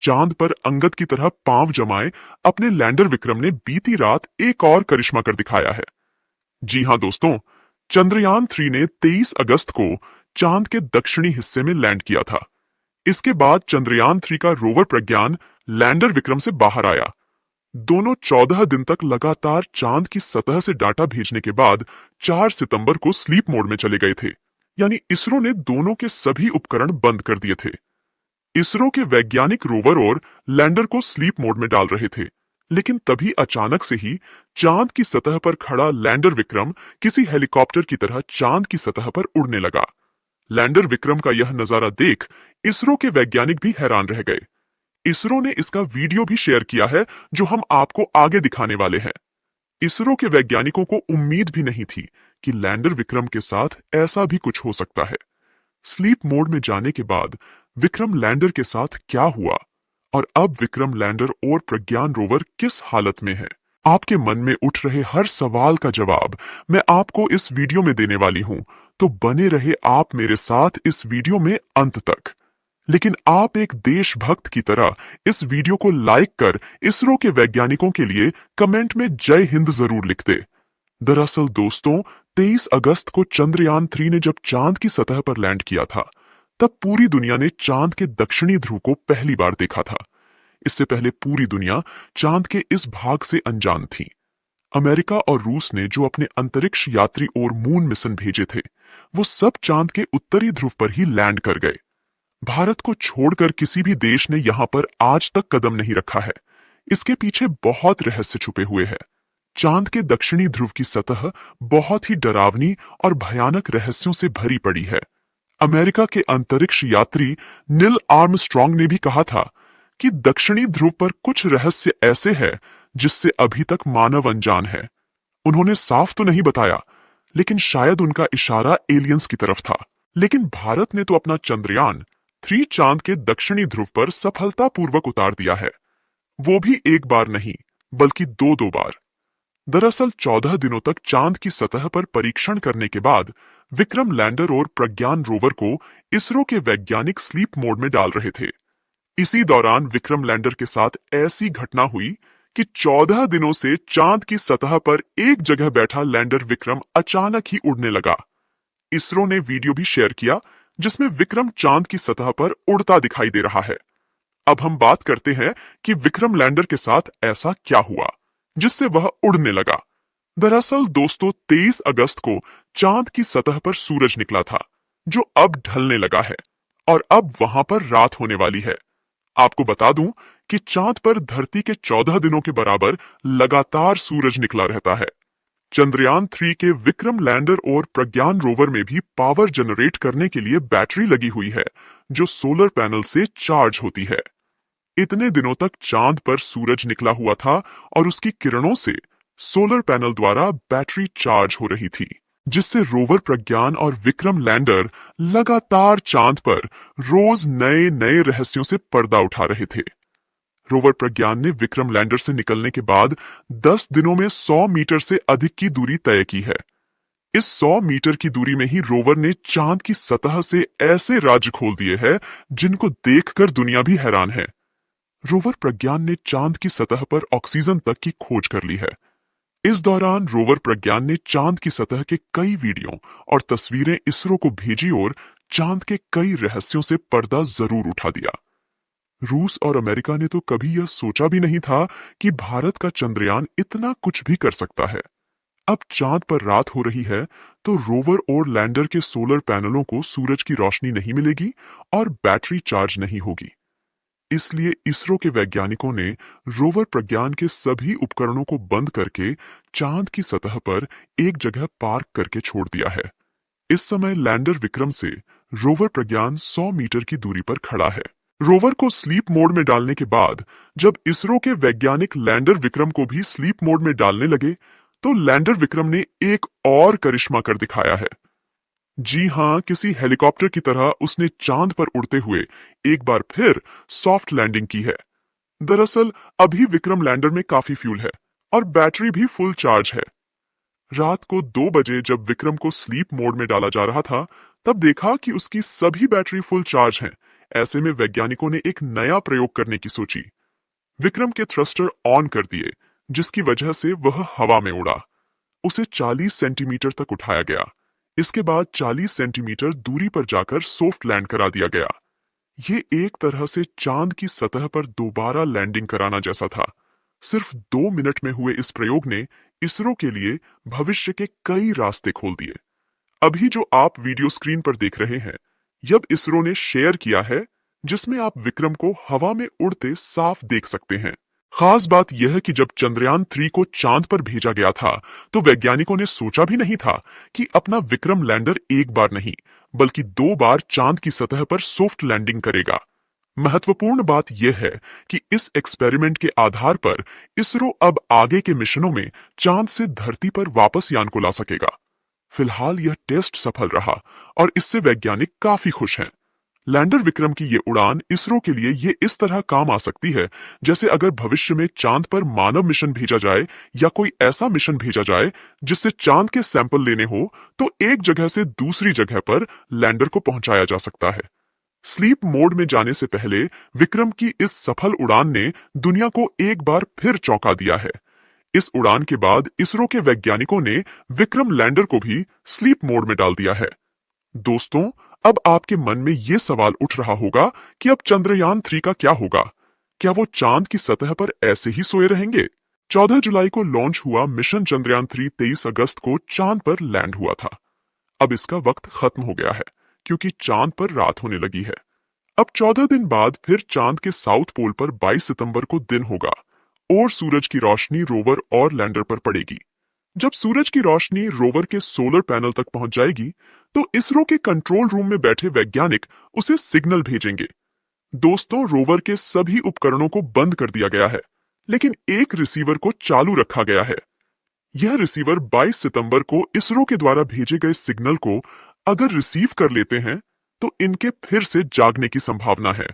चांद पर अंगद की तरह पांव जमाए अपने लैंडर विक्रम ने बीती रात एक और करिश्मा कर दिखाया है। जी हां दोस्तों, चंद्रयान 3 ने 23 अगस्त को चांद के दक्षिणी हिस्से में लैंड किया था। इसके बाद चंद्रयान 3 का रोवर प्रज्ञान लैंडर विक्रम से बाहर आया। दोनों 14 दिन तक लगातार चांद की सतह से डाटा भेजने के बाद 4 सितंबर को स्लीप मोड में चले गए थे। यानी इसरो ने दोनों के सभी उपकरण बंद कर दिए थे। इसरो के वैज्ञानिक रोवर और लैंडर को स्लीप मोड में डाल रहे थे, लेकिन तभी अचानक से ही चांद की सतह पर खड़ा लैंडर विक्रम किसी हेलीकॉप्टर की तरह चांद की सतह पर उड़ने लगा। लैंडर विक्रम का यह नजारा देख इसरो के वैज्ञानिक भी हैरान रह गए। इसरो ने इसका वीडियो भी शेयर किया है, जो हम आपको आगे दिखाने वाले हैं। इसरो के वैज्ञानिकों को उम्मीद भी नहीं थी कि लैंडर विक्रम के साथ ऐसा भी कुछ हो सकता है। स्लीप मोड में जाने के बाद विक्रम लैंडर के साथ क्या हुआ और अब विक्रम लैंडर और प्रज्ञान रोवर किस हालत में है, आपके मन में उठ रहे हर सवाल का जवाब मैं आपको इस वीडियो में देने वाली हूं। तो बने रहे आप मेरे साथ इस वीडियो में अंत तक। लेकिन आप एक देशभक्त की तरह इस वीडियो को लाइक कर इसरो के वैज्ञानिकों के लिए कमेंट में जय हिंद जरूर लिख दे। दरअसल दोस्तों, 23 अगस्त को चंद्रयान 3 ने जब चांद की सतह पर लैंड किया था, तब पूरी दुनिया ने चांद के दक्षिणी ध्रुव को पहली बार देखा था। इससे पहले पूरी दुनिया चांद के इस भाग से अनजान थी। अमेरिका और रूस ने जो अपने अंतरिक्ष यात्री और मून मिशन भेजे थे, वो सब चांद के उत्तरी ध्रुव पर ही लैंड कर गए। भारत को छोड़कर किसी भी देश ने यहां पर आज तक कदम नहीं रखा है। इसके पीछे बहुत रहस्य छुपे हुए हैं। चांद के दक्षिणी ध्रुव की सतह बहुत ही डरावनी और भयानक रहस्यों से भरी पड़ी है। अमेरिका के अंतरिक्ष यात्री नील आर्मस्ट्रॉन्ग ने भी कहा था कि दक्षिणी ध्रुव पर कुछ रहस्य ऐसे हैं जिससे अभी तक मानव अनजान है। उन्होंने साफ तो नहीं बताया, लेकिन शायद उनका इशारा एलियंस की तरफ था। लेकिन भारत ने तो अपना चंद्रयान 3 चांद के दक्षिणी ध्रुव पर सफलतापूर्वक उतार दिया है। वो भी एक बार नहीं, बल्कि दो बार। दरअसल 14 दिनों तक चांद की सतह पर परीक्षण करने के बाद विक्रम लैंडर और प्रज्ञान रोवर को इसरो के वैज्ञानिक स्लीप मोड में डाल रहे थे। इसी दौरान विक्रम लैंडर के साथ ऐसी घटना हुई कि 14 दिनों से चांद की सतह पर एक जगह बैठा लैंडर विक्रम अचानक ही उड़ने लगा। इसरो ने वीडियो भी शेयर किया, जिसमें विक्रम चांद की सतह पर उड़ता दिखाई दे रहा है। अब हम बात करते हैं कि विक्रम लैंडर के साथ ऐसा क्या हुआ जिससे वह उड़ने लगा। दरअसल दोस्तों, 23 अगस्त को चांद की सतह पर सूरज निकला था, जो अब ढलने लगा है और अब वहां पर रात होने वाली है। आपको बता दूं कि चांद पर धरती के 14 दिनों के बराबर लगातार सूरज निकला रहता है। चंद्रयान 3 के विक्रम लैंडर और प्रज्ञान रोवर में भी पावर जनरेट करने के लिए बैटरी लगी हुई है, जो सोलर पैनल से चार्ज होती है। इतने दिनों तक चांद पर सूरज निकला हुआ था और उसकी किरणों से सोलर पैनल द्वारा बैटरी चार्ज हो रही थी, जिससे रोवर प्रज्ञान और विक्रम लैंडर लगातार चांद पर रोज नए नए रहस्यों से पर्दा उठा रहे थे। रोवर प्रज्ञान ने विक्रम लैंडर से निकलने के बाद 10 दिनों में 100 मीटर से अधिक की दूरी तय की है। इस 100 मीटर की दूरी में ही रोवर ने चांद की सतह से ऐसे राज खोल दिए हैं जिनको देखकर दुनिया भी हैरान है। रोवर प्रज्ञान ने चांद की सतह पर ऑक्सीजन तक की खोज कर ली है। इस दौरान रोवर प्रज्ञान ने चांद की सतह के कई वीडियो और तस्वीरें इसरो को भेजी और चांद के कई रहस्यों से पर्दा जरूर उठा दिया। रूस और अमेरिका ने तो कभी यह सोचा भी नहीं था कि भारत का चंद्रयान इतना कुछ भी कर सकता है। अब चांद पर रात हो रही है तो रोवर और लैंडर के सोलर पैनलों को सूरज की रोशनी नहीं मिलेगी और बैटरी चार्ज नहीं होगी। इसलिए इसरो के वैज्ञानिकों ने रोवर प्रज्ञान के सभी उपकरणों को बंद करके चांद की सतह पर एक जगह पार्क करके छोड़ दिया है। इस समय लैंडर विक्रम से रोवर प्रज्ञान 100 मीटर की दूरी पर खड़ा है। रोवर को स्लीप मोड में डालने के बाद जब इसरो के वैज्ञानिक लैंडर विक्रम को भी स्लीप मोड में डालने लगे, तो लैंडर विक्रम ने एक और करिश्मा कर दिखाया है। जी हां, किसी हेलीकॉप्टर की तरह उसने चांद पर उड़ते हुए एक बार फिर सॉफ्ट लैंडिंग की है। दरअसल अभी विक्रम लैंडर में काफी फ्यूल है और बैटरी भी फुल चार्ज है। रात को 2 बजे जब विक्रम को स्लीप मोड में डाला जा रहा था, तब देखा कि उसकी सभी बैटरी फुल चार्ज हैं। ऐसे में वैज्ञानिकों ने एक नया प्रयोग करने की सोची। विक्रम के थ्रस्टर ऑन कर दिए, जिसकी वजह से वह हवा में उड़ा। उसे 40 सेंटीमीटर तक उठाया गया। इसके बाद 40 सेंटीमीटर दूरी पर जाकर सॉफ्ट लैंड करा दिया गया। ये एक तरह से चांद की सतह पर दोबारा लैंडिंग कराना जैसा था। सिर्फ 2 मिनट में हुए इस प्रयोग ने इसरो के लिए भविष्य के कई रास्ते खोल दिए। अभी जो आप वीडियो स्क्रीन पर देख रहे हैं, यह इसरो ने शेयर किया है, जिसमें आप विक्रम को हवा में उड़ते साफ देख सकते हैं। खास बात यह है कि जब चंद्रयान 3 को चांद पर भेजा गया था, तो वैज्ञानिकों ने सोचा भी नहीं था कि अपना विक्रम लैंडर एक बार नहीं, बल्कि 2 बार चांद की सतह पर सॉफ्ट लैंडिंग करेगा। महत्वपूर्ण बात यह है कि इस एक्सपेरिमेंट के आधार पर इसरो अब आगे के मिशनों में चांद से धरती पर वापस यान को ला सकेगा। फिलहाल यह टेस्ट सफल रहा और इससे वैज्ञानिक काफी खुश हैं। लैंडर विक्रम की ये उड़ान इसरो के लिए ये इस तरह काम आ सकती है, जैसे अगर भविष्य में चांद पर मानव मिशन भेजा जाए या कोई ऐसा मिशन भेजा जाए जिससे चांद के सैंपल लेने हो, तो एक जगह से दूसरी जगह पर लैंडर को पहुंचाया जा सकता है। स्लीप मोड में जाने से पहले विक्रम की इस सफल उड़ान ने दुनिया को एक बार फिर चौंका दिया है। इस उड़ान के बाद इसरो के वैज्ञानिकों ने विक्रम लैंडर को भी स्लीप मोड में डाल दिया है। दोस्तों, अब आपके मन में ये सवाल उठ रहा होगा कि अब चंद्रयान 3 का क्या होगा? क्या वो चांद की सतह पर ऐसे ही सोए रहेंगे? 14 जुलाई को लॉन्च हुआ मिशन चंद्रयान 3 23 अगस्त को चांद पर लैंड हुआ था। अब इसका वक्त खत्म हो गया है, क्योंकि चांद पर रात होने लगी है। अब 14 दिन बाद फिर चांद के साउथ पोल पर 22 सितंबर को दिन होगा और सूरज की रोशनी रोवर और लैंडर पर पड़ेगी। जब सूरज की रोशनी रोवर के सोलर पैनल तक पहुंच जाएगी, तो इसरो के कंट्रोल रूम में बैठे वैज्ञानिक उसे सिग्नल भेजेंगे। दोस्तों, रोवर के सभी उपकरणों को बंद कर दिया गया है, लेकिन एक रिसीवर को चालू रखा गया है। यह रिसीवर 22 सितंबर को इसरो के द्वारा भेजे गए सिग्नल को अगर रिसीव कर लेते हैं, तो इनके फिर से जागने की संभावना है।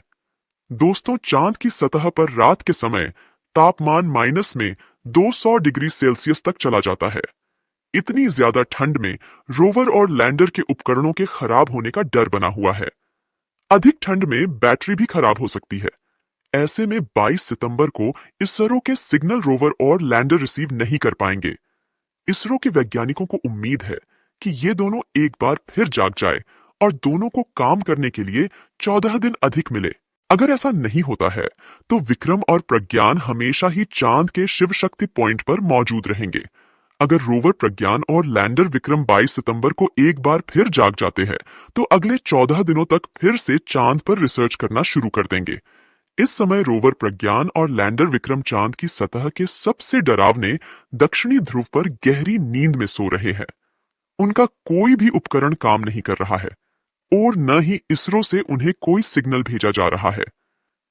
दोस्तों, चांद की सतह पर रात के समय तापमान माइनस में 200 डिग्री सेल्सियस तक चला जाता है। इतनी ज्यादा ठंड में रोवर और लैंडर के उपकरणों के खराब होने का डर बना हुआ है। अधिक ठंड में बैटरी भी खराब हो सकती है। ऐसे में 22 सितंबर को इसरो के सिग्नल रोवर और लैंडर रिसीव नहीं कर पाएंगे। इसरो के वैज्ञानिकों को उम्मीद है कि ये दोनों एक बार फिर जाग जाए और दोनों को काम करने के लिए 14 दिन अधिक मिले। अगर ऐसा नहीं होता है, तो विक्रम और प्रज्ञान हमेशा ही चांद के शिव शक्ति पॉइंट पर मौजूद रहेंगे। अगर रोवर प्रज्ञान और लैंडर विक्रम 22 सितंबर को एक बार फिर जाग जाते हैं, तो अगले 14 दिनों तक फिर से चांद पर रिसर्च करना शुरू कर देंगे। इस समय रोवर प्रज्ञान और लैंडर विक्रम चांद की सतह के सबसे डरावने दक्षिणी ध्रुव पर गहरी नींद में सो रहे हैं। उनका कोई भी उपकरण काम नहीं कर रहा है और न ही इसरो से उन्हें कोई सिग्नल भेजा जा रहा है।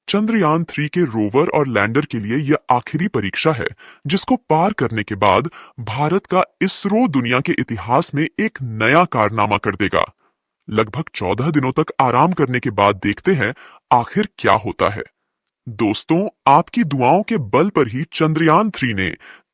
चंद्रयान 3 के रोवर और लैंडर के लिए यह आखिरी परीक्षा है, जिसको पार करने के बाद भारत का इसरो दुनिया के इतिहास में एक नया कारनामा कर देगा। लगभग 14 दिनों तक आराम करने के बाद देखते हैं आखिर क्या होता है। दोस्तों, आपकी दुआओं के बल पर ही चंद्रयान 3 ने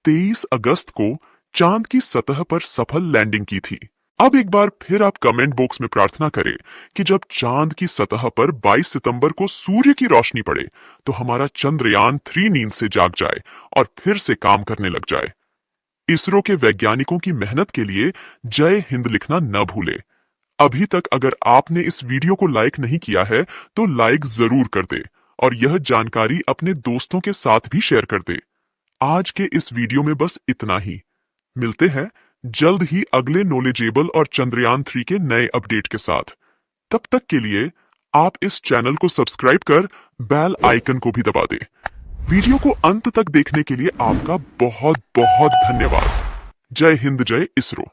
23 अगस्त को चांद की सतह पर सफल लैंडिंग की थी। अब एक बार फिर आप कमेंट बॉक्स में प्रार्थना करें कि जब चांद की सतह पर 22 सितंबर को सूर्य की रोशनी पड़े, तो हमारा चंद्रयान 3 नींद से जाग जाए और फिर से काम करने लग जाए। इसरो के वैज्ञानिकों की मेहनत के लिए जय हिंद लिखना न भूले। अभी तक अगर आपने इस वीडियो को लाइक नहीं किया है, तो लाइक जरूर कर दे और यह जानकारी अपने दोस्तों के साथ भी शेयर कर दे। आज के इस वीडियो में बस इतना ही। मिलते हैं जल्द ही अगले नॉलेजेबल और चंद्रयान 3 के नए अपडेट के साथ। तब तक के लिए आप इस चैनल को सब्सक्राइब कर बेल आइकन को भी दबा दें। वीडियो को अंत तक देखने के लिए आपका बहुत बहुत धन्यवाद। जय हिंद, जय इसरो।